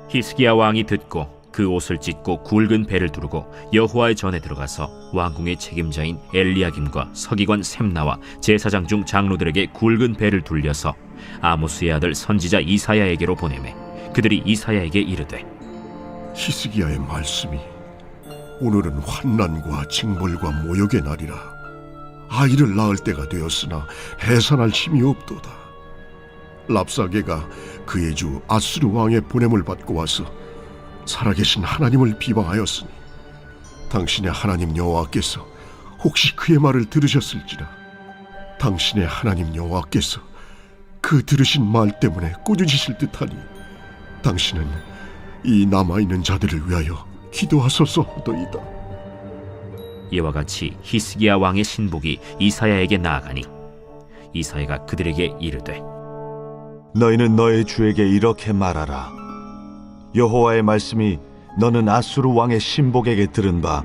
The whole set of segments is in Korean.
히스기야 왕이 듣고 그 옷을 찢고 굵은 배를 두르고 여호와의 전에 들어가서 왕궁의 책임자인 엘리야김과 서기관 셈나와 제사장 중 장로들에게 굵은 배를 둘려서 아모스의 아들 선지자 이사야에게로 보내매 그들이 이사야에게 이르되 히스기야의 말씀이 오늘은 환난과 징벌과 모욕의 날이라 아이를 낳을 때가 되었으나 해산할 힘이 없도다. 랍사게가 그의 주 아수르 왕의 보냄을 받고 와서 살아계신 하나님을 비방하였으니 당신의 하나님 여호와께서 혹시 그의 말을 들으셨을지라. 당신의 하나님 여호와께서 그 들으신 말 때문에 꾸짖으실 듯하니 당신은 이 남아있는 자들을 위하여 기도하소서 하더이다. 이와 같이 히스기야 왕의 신복이 이사야에게 나아가니 이사야가 그들에게 이르되 너희는 너의 주에게 이렇게 말하라. 여호와의 말씀이 너는 아수르 왕의 신복에게 들은 바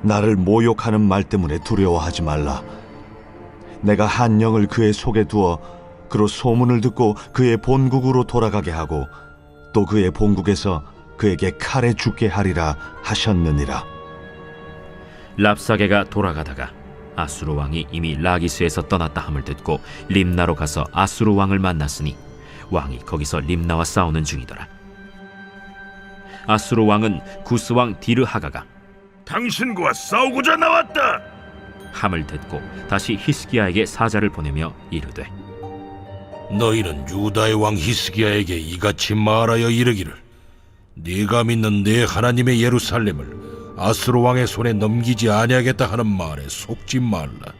나를 모욕하는 말 때문에 두려워하지 말라. 내가 한 영을 그의 속에 두어 그로 소문을 듣고 그의 본국으로 돌아가게 하고 또 그의 본국에서 그에게 칼에 죽게 하리라 하셨느니라. 랍사게가 돌아가다가 아수르 왕이 이미 라기스에서 떠났다 함을 듣고 림나로 가서 아수르 왕을 만났으니 왕이 거기서 림나와 싸우는 중이더라. 아수르 왕은 구스 왕 디르하가가 당신과 싸우고자 나왔다. 함을 듣고 다시 히스기야에게 사자를 보내며 이르되 너희는 유다의 왕 히스기야에게 이같이 말하여 이르기를 네가 믿는 내 하나님의 예루살렘을 아수르 왕의 손에 넘기지 아니하겠다 하는 말에 속지 말라.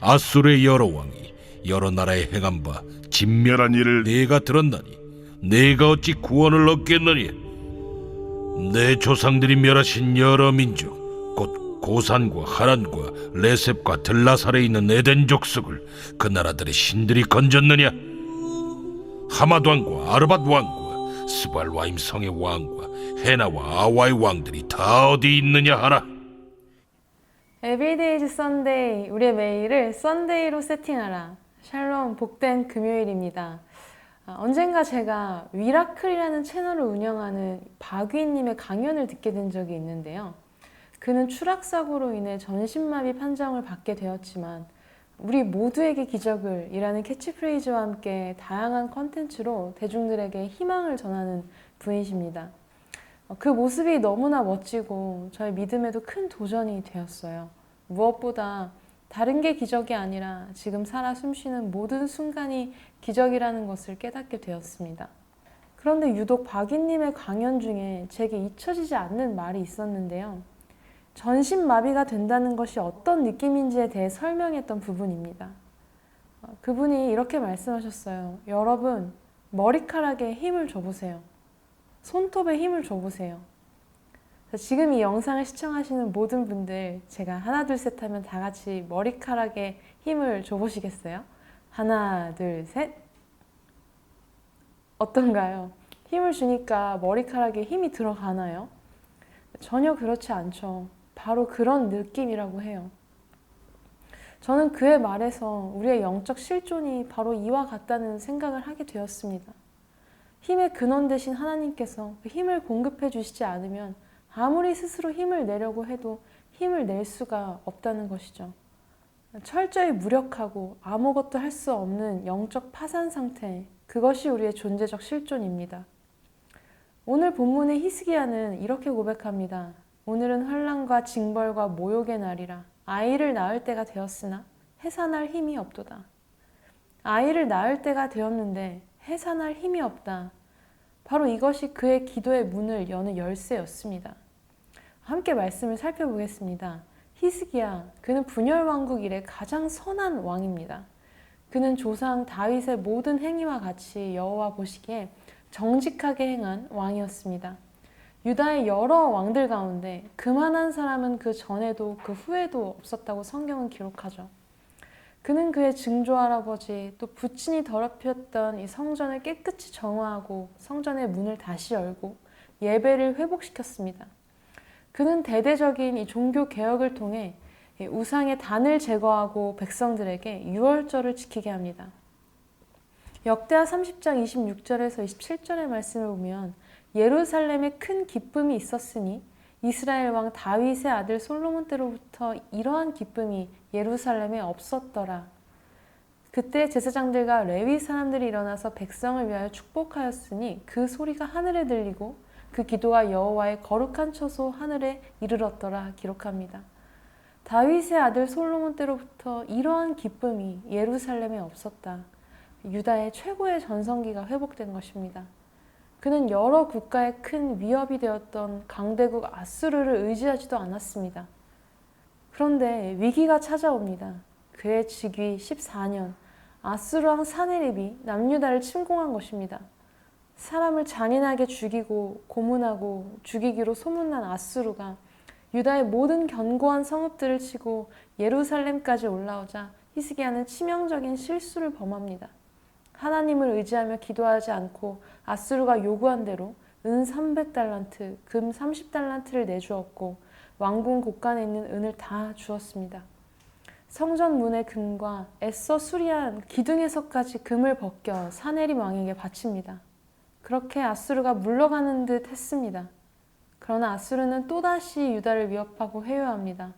아수르의 여러 왕이 여러 나라에 행한 바 진멸한 일을 네가 들었나니 네가 어찌 구원을 얻겠느냐. 내 조상들이 멸하신 여러 민족 곧 고산과 하란과 레셉과 들라살에 있는 에덴 족속을 그 나라들의 신들이 건졌느냐. 하맛 왕과 아르밧 왕과 스발와임 성의 왕과 헤나와 아와의 왕들이 다 어디 있느냐 하라. Everyday is Sunday, 우리의 매일을 썬데이로 세팅하라. 샬롬, 복된 금요일입니다. 언젠가 제가 위라클이라는 채널을 운영하는 박위님의 강연을 듣게 된 적이 있는데요. 그는 추락사고로 인해 전신마비 판정을 받게 되었지만 우리 모두에게 기적을 이라는 캐치프레이즈와 함께 다양한 컨텐츠로 대중들에게 희망을 전하는 분이십니다. 그 모습이 너무나 멋지고 저의 믿음에도 큰 도전이 되었어요. 무엇보다 다른 게 기적이 아니라 지금 살아 숨쉬는 모든 순간이 기적이라는 것을 깨닫게 되었습니다. 그런데 유독 박이님의 강연 중에 제게 잊혀지지 않는 말이 있었는데요. 전신마비가 된다는 것이 어떤 느낌인지에 대해 설명했던 부분입니다. 그분이 이렇게 말씀하셨어요. 여러분, 머리카락에 힘을 줘보세요. 손톱에 힘을 줘보세요. 지금 이 영상을 시청하시는 모든 분들, 제가 하나 둘 셋 하면 다 같이 머리카락에 힘을 줘보시겠어요? 하나 둘 셋. 어떤가요? 힘을 주니까 머리카락에 힘이 들어가나요? 전혀 그렇지 않죠. 바로 그런 느낌이라고 해요. 저는 그의 말에서 우리의 영적 실존이 바로 이와 같다는 생각을 하게 되었습니다. 힘의 근원 되신 하나님께서 그 힘을 공급해 주시지 않으면 아무리 스스로 힘을 내려고 해도 힘을 낼 수가 없다는 것이죠. 철저히 무력하고 아무것도 할 수 없는 영적 파산 상태, 그것이 우리의 존재적 실존입니다. 오늘 본문의 히스기야는 이렇게 고백합니다. 오늘은 환난과 징벌과 모욕의 날이라 아이를 낳을 때가 되었으나 해산할 힘이 없도다. 아이를 낳을 때가 되었는데 해산할 힘이 없다. 바로 이것이 그의 기도의 문을 여는 열쇠였습니다. 함께 말씀을 살펴보겠습니다. 히스기야, 그는 분열 왕국 이래 가장 선한 왕입니다. 그는 조상 다윗의 모든 행위와 같이 여호와 보시기에 정직하게 행한 왕이었습니다. 유다의 여러 왕들 가운데 그만한 사람은 그 전에도 그 후에도 없었다고 성경은 기록하죠. 그는 그의 증조할아버지 또 부친이 더럽혔던 이 성전을 깨끗이 정화하고 성전의 문을 다시 열고 예배를 회복시켰습니다. 그는 대대적인 이 종교 개혁을 통해 우상의 단을 제거하고 백성들에게 유월절을 지키게 합니다. 역대하 30장 26절에서 27절의 말씀을 보면 예루살렘에 큰 기쁨이 있었으니 이스라엘 왕 다윗의 아들 솔로몬 때로부터 이러한 기쁨이 예루살렘에 없었더라. 그때 제사장들과 레위 사람들이 일어나서 백성을 위하여 축복하였으니 그 소리가 하늘에 들리고 그 기도가 여호와의 거룩한 처소 하늘에 이르렀더라 기록합니다. 다윗의 아들 솔로몬 때로부터 이러한 기쁨이 예루살렘에 없었다. 유다의 최고의 전성기가 회복된 것입니다. 그는 여러 국가의 큰 위협이 되었던 강대국 아수르를 의지하지도 않았습니다. 그런데 위기가 찾아옵니다. 그의 즉위 14년 아수르 왕 사네립이 남유다를 침공한 것입니다. 사람을 잔인하게 죽이고 고문하고 죽이기로 소문난 아수르가 유다의 모든 견고한 성읍들을 치고 예루살렘까지 올라오자 히스기야는 치명적인 실수를 범합니다. 하나님을 의지하며 기도하지 않고 아수르가 요구한 대로 은 300달란트, 금 30달란트를 내주었고 왕궁 곳간에 있는 은을 다 주었습니다. 성전 문의 금과 애써 수리한 기둥에서까지 금을 벗겨 사네립 왕에게 바칩니다. 그렇게 아수르가 물러가는 듯 했습니다. 그러나 아수르는 또다시 유다를 위협하고 회유합니다.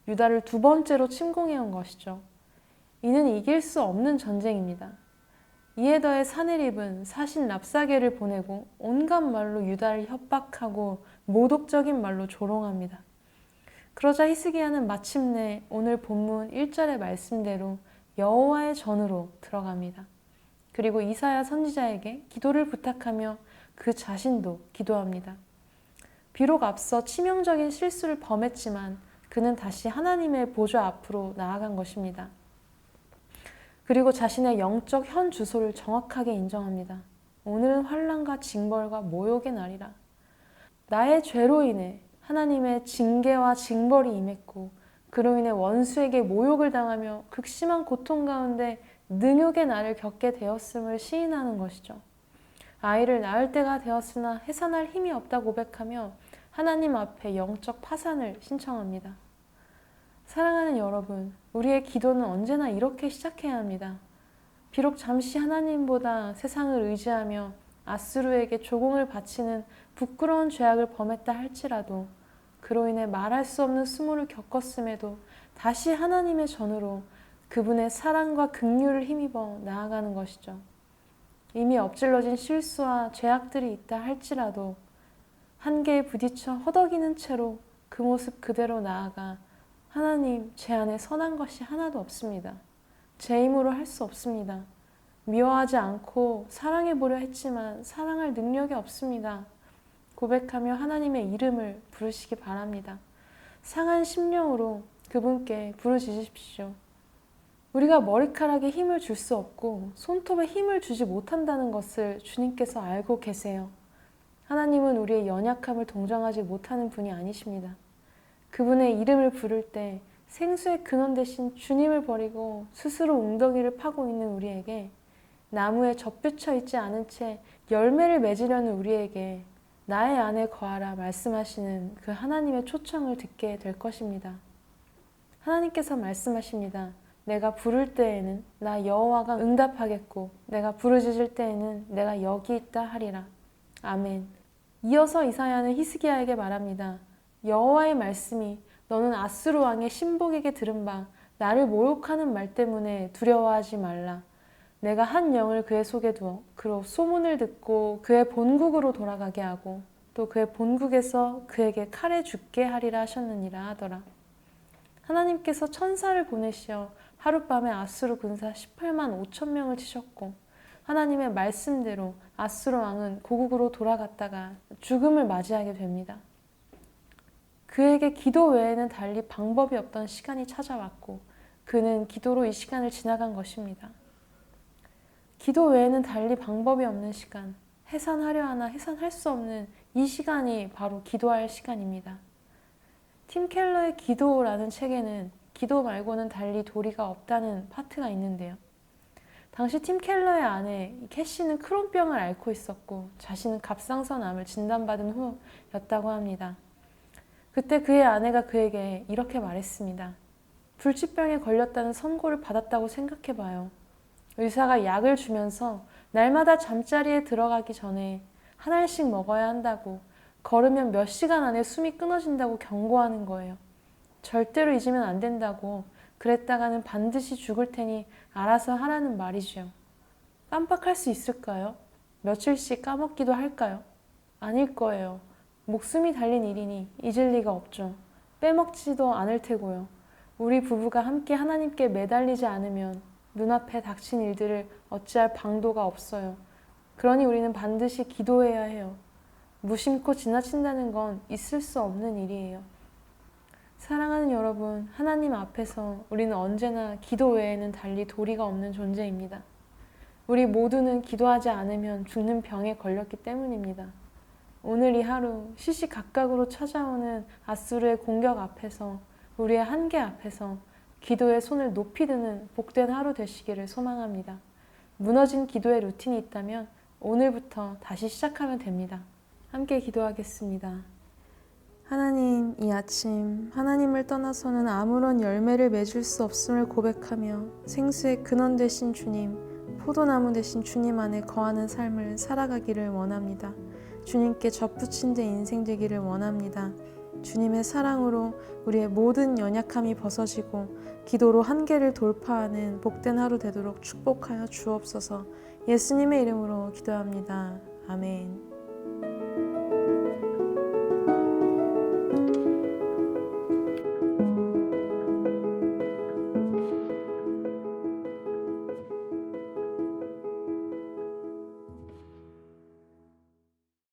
유다를 두 번째로 침공해온 것이죠. 이는 이길 수 없는 전쟁입니다. 이에 더해 사네립은 사신 랍사게를 보내고 온갖 말로 유다를 협박하고 모독적인 말로 조롱합니다. 그러자 히스기야는 마침내 오늘 본문 1절의 말씀대로 여호와의 전으로 들어갑니다. 그리고 이사야 선지자에게 기도를 부탁하며 그 자신도 기도합니다. 비록 앞서 치명적인 실수를 범했지만 그는 다시 하나님의 보좌 앞으로 나아간 것입니다. 그리고 자신의 영적 현 주소를 정확하게 인정합니다. 오늘은 환난과 징벌과 모욕의 날이라. 나의 죄로 인해 하나님의 징계와 징벌이 임했고 그로 인해 원수에게 모욕을 당하며 극심한 고통 가운데 능욕의 날을 겪게 되었음을 시인하는 것이죠. 아이를 낳을 때가 되었으나 해산할 힘이 없다고 고백하며 하나님 앞에 영적 파산을 신청합니다. 사랑하는 여러분, 우리의 기도는 언제나 이렇게 시작해야 합니다. 비록 잠시 하나님보다 세상을 의지하며 아수르에게 조공을 바치는 부끄러운 죄악을 범했다 할지라도 그로 인해 말할 수 없는 수모를 겪었음에도 다시 하나님의 전으로 그분의 사랑과 긍휼을 힘입어 나아가는 것이죠. 이미 엎질러진 실수와 죄악들이 있다 할지라도 한계에 부딪혀 허덕이는 채로 그 모습 그대로 나아가 하나님, 제 안에 선한 것이 하나도 없습니다. 제 힘으로 할 수 없습니다. 미워하지 않고 사랑해보려 했지만 사랑할 능력이 없습니다. 고백하며 하나님의 이름을 부르시기 바랍니다. 상한 심령으로 그분께 부르짖으십시오. 우리가 머리카락에 힘을 줄 수 없고 손톱에 힘을 주지 못한다는 것을 주님께서 알고 계세요. 하나님은 우리의 연약함을 동정하지 못하는 분이 아니십니다. 그분의 이름을 부를 때 생수의 근원 대신 주님을 버리고 스스로 웅덩이를 파고 있는 우리에게 나무에 접붙여 있지 않은 채 열매를 맺으려는 우리에게 나의 안에 거하라 말씀하시는 그 하나님의 초청을 듣게 될 것입니다. 하나님께서 말씀하십니다. 내가 부를 때에는 나 여호와가 응답하겠고 내가 부르짖을 때에는 내가 여기 있다 하리라. 아멘. 이어서 이사야는 히스기야에게 말합니다. 여호와의 말씀이 너는 아수르 왕의 신복에게 들은 바 나를 모욕하는 말 때문에 두려워하지 말라. 내가 한 영을 그의 속에 두어 그로 소문을 듣고 그의 본국으로 돌아가게 하고 또 그의 본국에서 그에게 칼에 죽게 하리라 하셨느니라 하더라. 하나님께서 천사를 보내시어 하룻밤에 아수르 군사 18만 5천 명을 치셨고 하나님의 말씀대로 아수르 왕은 고국으로 돌아갔다가 죽음을 맞이하게 됩니다. 그에게 기도 외에는 달리 방법이 없던 시간이 찾아왔고 그는 기도로 이 시간을 지나간 것입니다. 기도 외에는 달리 방법이 없는 시간, 해산하려 하나 해산할 수 없는 이 시간이 바로 기도할 시간입니다. 팀 켈러의 기도라는 책에는 기도 말고는 달리 도리가 없다는 파트가 있는데요. 당시 팀 켈러의 아내 캐시는 크론병을 앓고 있었고 자신은 갑상선암을 진단받은 후였다고 합니다. 그때 그의 아내가 그에게 이렇게 말했습니다. 불치병에 걸렸다는 선고를 받았다고 생각해봐요. 의사가 약을 주면서 날마다 잠자리에 들어가기 전에 한 알씩 먹어야 한다고, 걸으면 몇 시간 안에 숨이 끊어진다고 경고하는 거예요. 절대로 잊으면 안 된다고, 그랬다가는 반드시 죽을 테니 알아서 하라는 말이죠. 깜빡할 수 있을까요? 며칠씩 까먹기도 할까요? 아닐 거예요. 목숨이 달린 일이니 잊을 리가 없죠. 빼먹지도 않을 테고요. 우리 부부가 함께 하나님께 매달리지 않으면 눈앞에 닥친 일들을 어찌할 방도가 없어요. 그러니 우리는 반드시 기도해야 해요. 무심코 지나친다는 건 있을 수 없는 일이에요. 사랑하는 여러분, 하나님 앞에서 우리는 언제나 기도 외에는 달리 도리가 없는 존재입니다. 우리 모두는 기도하지 않으면 죽는 병에 걸렸기 때문입니다. 오늘 이 하루 시시각각으로 찾아오는 아수르의 공격 앞에서, 우리의 한계 앞에서 기도의 손을 높이 드는 복된 하루 되시기를 소망합니다. 무너진 기도의 루틴이 있다면 오늘부터 다시 시작하면 됩니다. 함께 기도하겠습니다. 하나님, 이 아침 하나님을 떠나서는 아무런 열매를 맺을 수 없음을 고백하며 생수의 근원 되신 주님, 포도나무 되신 주님 안에 거하는 삶을 살아가기를 원합니다. 주님께 접붙인 데 인생 되기를 원합니다. 주님의 사랑으로 우리의 모든 연약함이 벗어지고 기도로 한계를 돌파하는 복된 하루 되도록 축복하여 주옵소서. 예수님의 이름으로 기도합니다. 아멘.